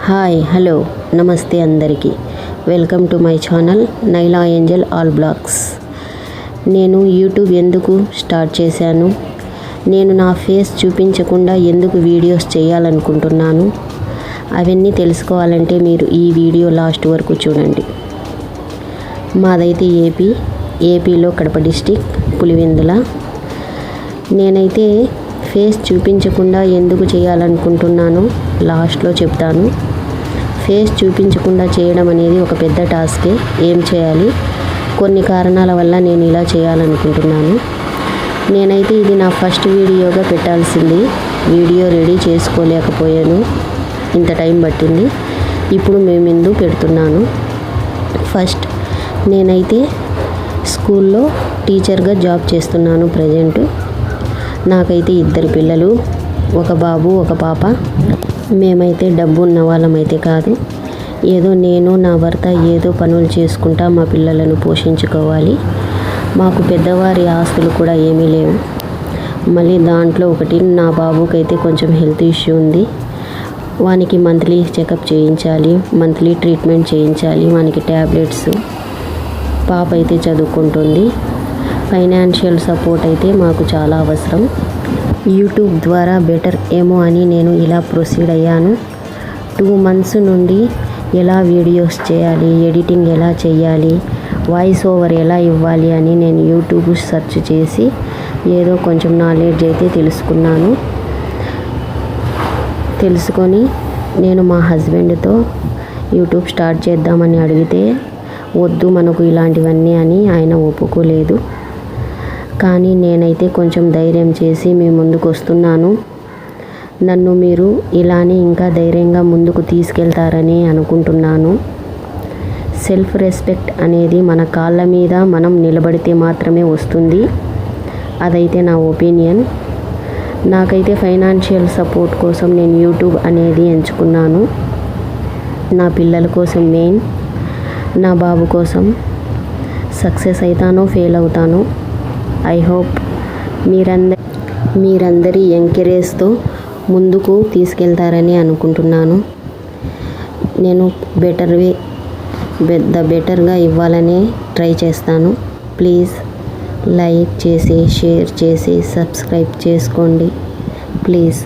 Hi hello నమస్తే అందరికీ. Welcome to my channel Naila angel all blogs. నేను యూట్యూబ్ ఎందుకు స్టార్ట్ చేశాను, నేను నా ఫేస్ చూపించకుండా ఎందుకు వీడియోస్ చేయాలనుకుంటున్నాను, అవన్నీ తెలుసుకోవాలంటే మీరు ఈ వీడియో లాస్ట్ వరకు చూడండి. మాదైతే ఏపీలో కడప డిస్టిక్ పులివెందుల. నేనైతే ఫేస్ చూపించకుండా ఎందుకు చేయాలనుకుంటున్నానో లాస్ట్లో చెప్తాను. ఫేస్ చూపించకుండా చేయడం అనేది ఒక పెద్ద టాస్కే. ఏం చేయాలి, కొన్ని కారణాల వల్ల నేను ఇలా చేయాలనుకుంటున్నాను. నేనైతే ఇది నా ఫస్ట్ వీడియోగా పెట్టాల్సింది. వీడియో రెడీ చేసుకోలేకపోయాను, ఇంత టైం పట్టింది. ఇప్పుడు మేము ఎందుకు పెడుతున్నాను. ఫస్ట్ నేనైతే స్కూల్లో టీచర్గా జాబ్ చేస్తున్నాను ప్రజెంట్. నాకైతే 2 పిల్లలు, ఒక బాబు ఒక పాప. మేమైతే డబ్బు ఉన్న వాళ్ళమైతే కాదు. ఏదో నేను నా భర్త ఏదో పనులు చేసుకుంటా మా పిల్లలను పోషించుకోవాలి. మాకు పెద్దవారి ఆస్తులు కూడా ఏమీ లేవు. మళ్ళీ దాంట్లో ఒకటి, నా బాబుకైతే కొంచెం హెల్త్ ఇష్యూ ఉంది. వానికి మంత్లీ చెకప్ చేయించాలి, మంత్లీ ట్రీట్మెంట్ చేయించాలి, వానికి ట్యాబ్లెట్స్. పాప అయితే చదువుకుంటుంది. ఫైనాన్షియల్ సపోర్ట్ అయితే మాకు చాలా అవసరం. యూట్యూబ్ ద్వారా బెటర్ ఏమో అని నేను ఇలా ప్రొసీడ్ అయ్యాను. 2 months నుండి ఎలా వీడియోస్ చేయాలి, ఎడిటింగ్ ఎలా చేయాలి, వాయిస్ ఓవర్ ఎలా ఇవ్వాలి అని నేను యూట్యూబ్ సెర్చ్ చేసి ఏదో కొంచెం నాలెడ్జ్ అయితే తెలుసుకొని నేను మా హస్బెండ్తో యూట్యూబ్ స్టార్ట్ చేద్దామని అడిగితే, వద్దు మనకు ఇలాంటివన్నీ అని ఆయన ఒప్పుకోలేదు. కానీ నేనైతే కొంచెం ధైర్యం చేసి మీ ముందుకు వస్తున్నాను. నన్ను మీరు ఇలానే ఇంకా ధైర్యంగా ముందుకు తీసుకెళ్తారని అనుకుంటున్నాను. సెల్ఫ్ రెస్పెక్ట్ అనేది మన కాళ్ళ మీద మనం నిలబడితే మాత్రమే వస్తుంది. అదైతే నా ఒపీనియన్. నాకైతే ఫైనాన్షియల్ సపోర్ట్ కోసం నేను యూట్యూబ్ అనేది ఎంచుకున్నాను. నా పిల్లల కోసం మెయిన్, నా బాబు కోసం. సక్సెస్ అవుతానో ఫెయిల్ అవుతానో, ఐ హోప్ మీరందరి ఎంకరేజ్తో ముందుకు తీసుకెళ్తారని అనుకుంటున్నాను. నేను బెటర్గా ఇవ్వాలని ట్రై చేస్తాను. ప్లీజ్ లైక్ చేసి, షేర్ చేసి, సబ్స్క్రైబ్ చేసుకోండి ప్లీజ్.